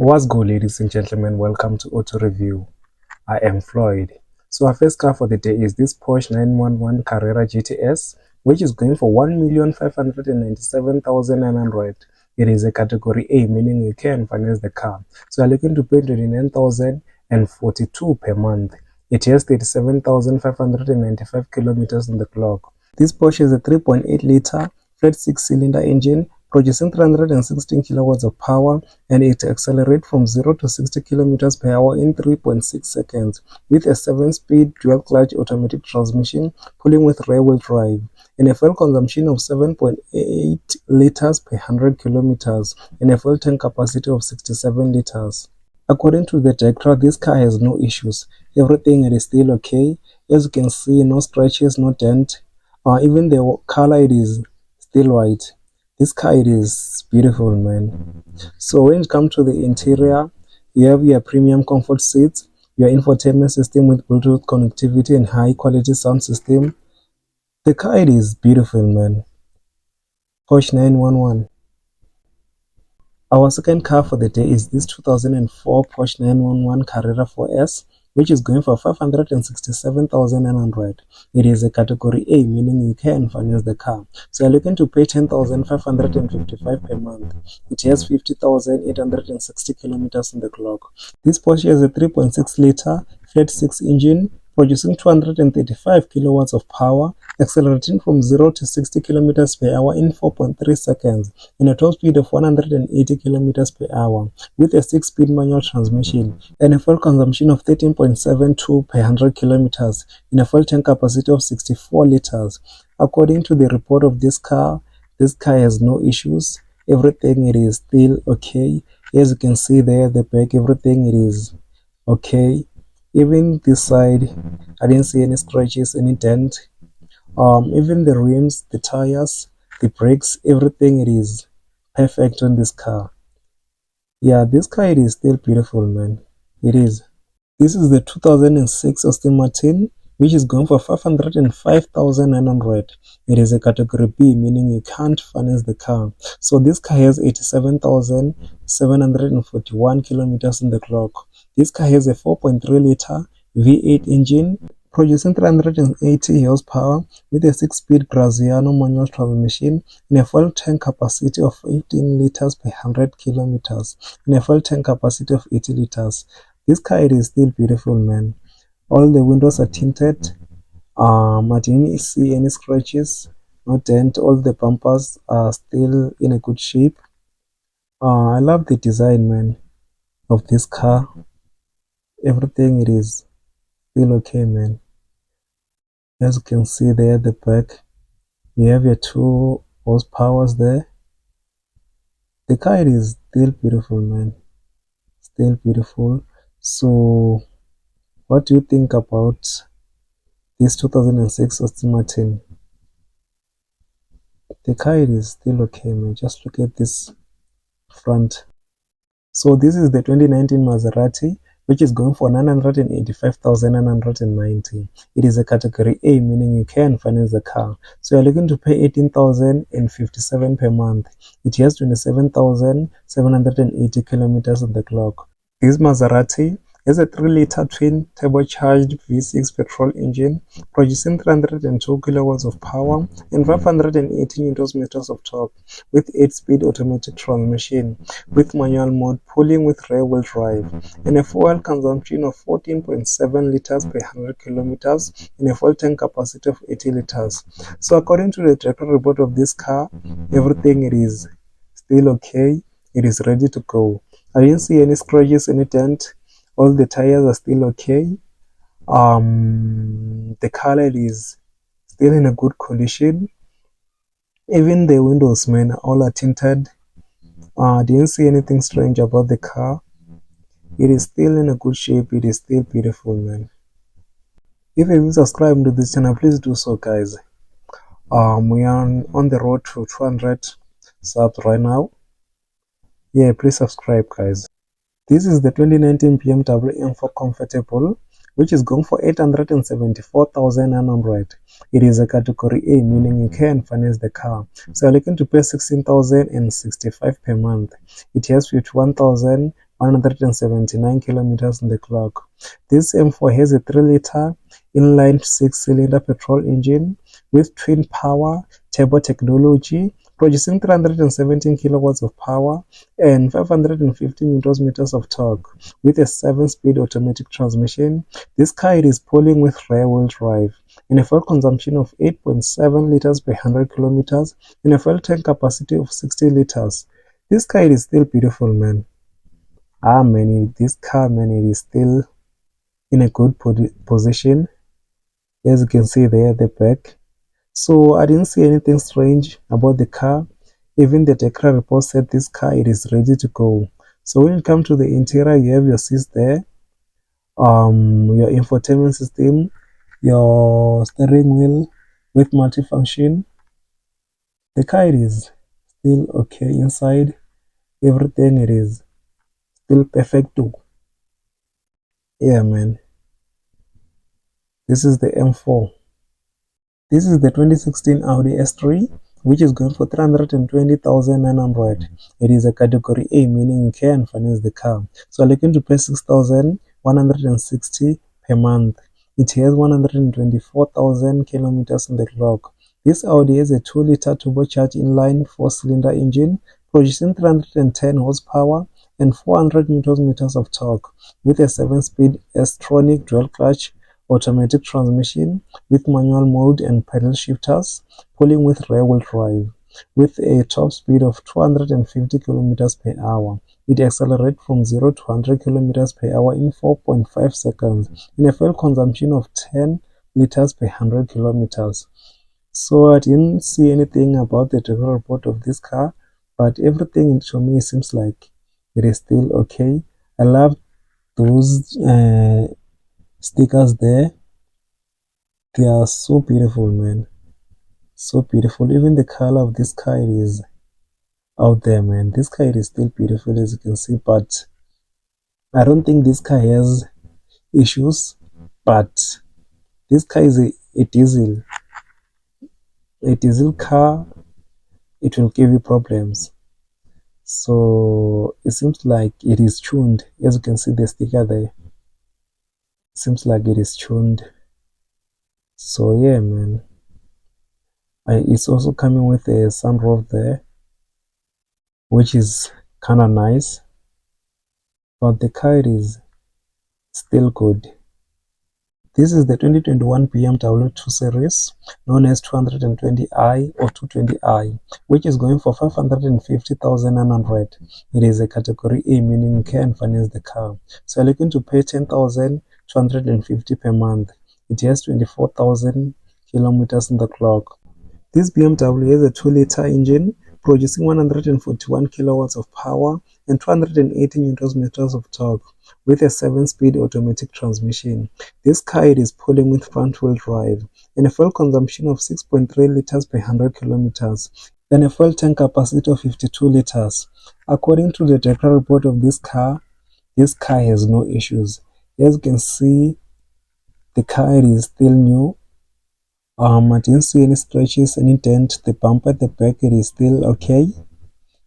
What's good, ladies and gentlemen? Welcome to Auto Review. I am Floyd. So our first car for the day is this Porsche 911 Carrera GTS, which is going for 1,597,900. It is a category A, meaning you can finance the car. So you're looking to pay 29,042 per month. It has 37,595 kilometers on the clock. This Porsche is a 3.8-liter flat 6-cylinder engine producing 316 kilowatts of power, and it accelerates from 0 to 60 kilometers per hour in 3.6 seconds with a 7-speed dual-clutch automatic transmission pulling with rear-wheel drive, and a fuel consumption of 7.8 liters per 100 kilometers and a fuel tank capacity of 67 liters. According to the director, this car has no issues. Everything is still okay. As you can see, no scratches, no dent. Even the color, it is still white. This car, it is beautiful, man. So when it comes to the interior, you have your premium comfort seats, your infotainment system with Bluetooth connectivity and high quality sound system. The car, it is beautiful, man. Porsche 911. Our second car for the day is this 2004 Porsche 911 Carrera 4S, which is going for 567,900. It is a category A, meaning you can finance the car. So you're looking to pay 10,555 per month. It has 50,860 kilometers on the clock. This Porsche has a 3.6-liter flat 6 engine producing 235 kilowatts of power, accelerating from 0 to 60 kilometers per hour in 4.3 seconds, and a top speed of 180 kilometers per hour, with a 6-speed manual transmission, and a fuel consumption of 13.72 per 100 kilometers, and a fuel tank capacity of 64 liters. According to the report of this car has no issues. Everything, it is still okay. As you can see there, the back, everything, it is okay. Even this side, I didn't see any scratches, any dent. Even the rims, the tires, the brakes, everything, it is perfect on this car. Yeah, this car, it is still beautiful, man. It is. This is the 2006 Aston Martin, which is going for 505,900. It is a category B, meaning you can't finance the car. So this car has 87,741 kilometers on the clock. This car has a 4.3-liter V8 engine producing 380 horsepower with a 6-speed Graziano manual transmission and a fuel tank capacity of 15 liters per 100 kilometers and a fuel tank capacity of 80 liters. This car, it is still beautiful, man. All the windows are tinted. I didn't see any scratches, no dent. All the bumpers are still in a good shape. I love the design, man, of this car. Everything, it is still okay, man. As you can see there at the back, you have your 2 horsepowers there. The car, it is still beautiful, man. Still beautiful. So what do you think about this 2006 Aston Martin? The car, it is still okay, man. Just look at this front. So this is the 2019 Maserati, which is going for 985,990. It is a category A, meaning you can finance the car. So you're looking to pay 18,057 per month. It has 27,780 kilometers on the clock. This Maserati has a 3-liter twin turbocharged V6 petrol engine producing 302 kilowatts of power and 580 newton meters of torque with 8-speed automatic transmission with manual mode pulling with rear-wheel drive, and a fuel consumption of 14.7 liters per 100 kilometers and a fuel tank capacity of 80 liters. So according to the director report of this car, everything, it is still okay. It is ready to go. I didn't see any scratches, any dent. All the tires are still okay. The color is still in a good condition. Even the windows, man, all are tinted. Didn't see anything strange about the car. It is still in a good shape. It is still beautiful, man. If you haven't subscribed to this channel, please do so, guys. We are on the road to 200 subs right now. Yeah, please subscribe, guys. This is the 2019 BMW M4 Comfortable, which is going for 874,900. It is a category A, meaning you can finance the car. So you're looking to pay 16,065 per month. It has 51,000 179 kilometers on the clock. This M4 has a 3-liter inline 6-cylinder petrol engine with twin power turbo technology, producing 317 kilowatts of power and 550 newton meters of torque with a 7-speed automatic transmission. This car is pulling with rear-wheel drive and a fuel consumption of 8.7 liters per 100 kilometers and a fuel tank capacity of 60 liters. This car is still beautiful, man. This car, man, it is still in a good position, as you can see there at the back. So I didn't see anything strange about the car. Even the Tecra report said this car, it is ready to go. So when it comes to the interior, you have your seats there, your infotainment system, your steering wheel with multifunction. The car, it is still okay inside. Everything, it is still perfect too. Yeah, man. This is the M4. This is the 2016 Audi S3, which is going for 320,900. It is a category A, meaning you can finance the car. So you're looking to pay 6,160 per month. It has 124,000 kilometers on the clock. This Audi has a 2-liter turbocharged inline 4-cylinder engine, producing 310 horsepower and 400 newton meters of torque, with a 7-speed S-tronic dual-clutch automatic transmission with manual mode and pedal shifters, pulling with rear-wheel drive. With a top speed of 250 kilometers per hour, it accelerates from 0 to 100 kilometers per hour in 4.5 seconds, in a fuel consumption of 10 liters per 100 kilometers. So I didn't see anything about the technical report of this car, but everything to me seems like it is still okay. I love those stickers there. They are so beautiful, man. So beautiful. Even the color of this car is out there, man. This car is still beautiful, as you can see, but I don't think this car has issues. But this car is a diesel. A diesel car, it will give you problems. So it seems like it is tuned. As you can see the sticker there. Seems like it is tuned. So yeah, man. It's also coming with a sunroof there, which is kind of nice, but the car is still good. This is the 2021 BMW 2 Series, known as 220i or 220i, which is going for 550,900. It is a category A, meaning you can finance the car. So you're looking to pay 10,250 per month. It has 24,000 kilometers on the clock. This BMW has a 2-liter engine producing 141 kilowatts of power and 280 newton meters of torque with a 7-speed automatic transmission. This car is pulling with front-wheel drive and a fuel consumption of 6.3 liters per 100 kilometers and a fuel tank capacity of 52 liters. According to the technical report of this car has no issues. As you can see, the car is still new. I didn't see any scratches, any dent. The bumper at the back, it is still okay.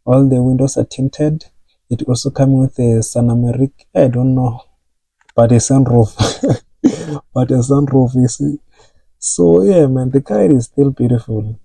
All the windows are tinted. It also comes with a Sanameric, I don't know, but a sunroof. But a sunroof is. So yeah, man, the car is still beautiful.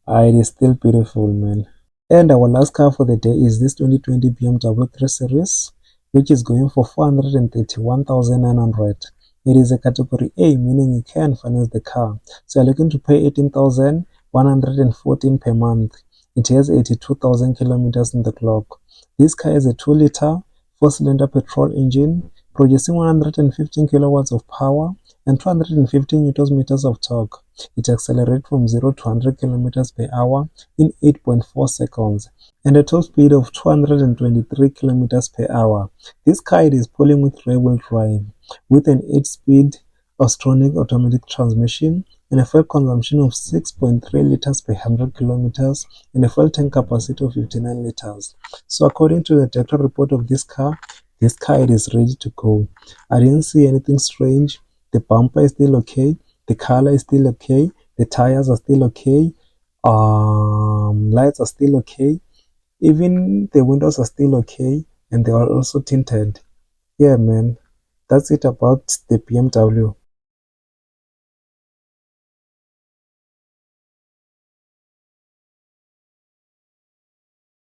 It is still beautiful, man. And our last car for the day is this 2020 BMW 3 Series, which is going for 431,900. It is a category A, meaning you can finance the car. So you're looking to pay 18,114 per month. It has 82,000 kilometers on the clock. This car has a 2-liter 4-cylinder petrol engine producing 115 kilowatts of power and 250 newton meters of torque. It accelerates from 0 to 100 kilometers per hour in 8.4 seconds and a top speed of 223 kilometers per hour. This car is pulling with rear-wheel drive with an 8-speed S-tronic automatic transmission and a fuel consumption of 6.3 liters per 100 kilometers and a fuel tank capacity of 59 liters. So according to the technical report of this car is ready to go. I didn't see anything strange. The bumper is still okay. The color is still okay. The tires are still okay. Lights are still okay. Even the windows are still okay. and they are also tinted. Yeah, man, that's it about the BMW.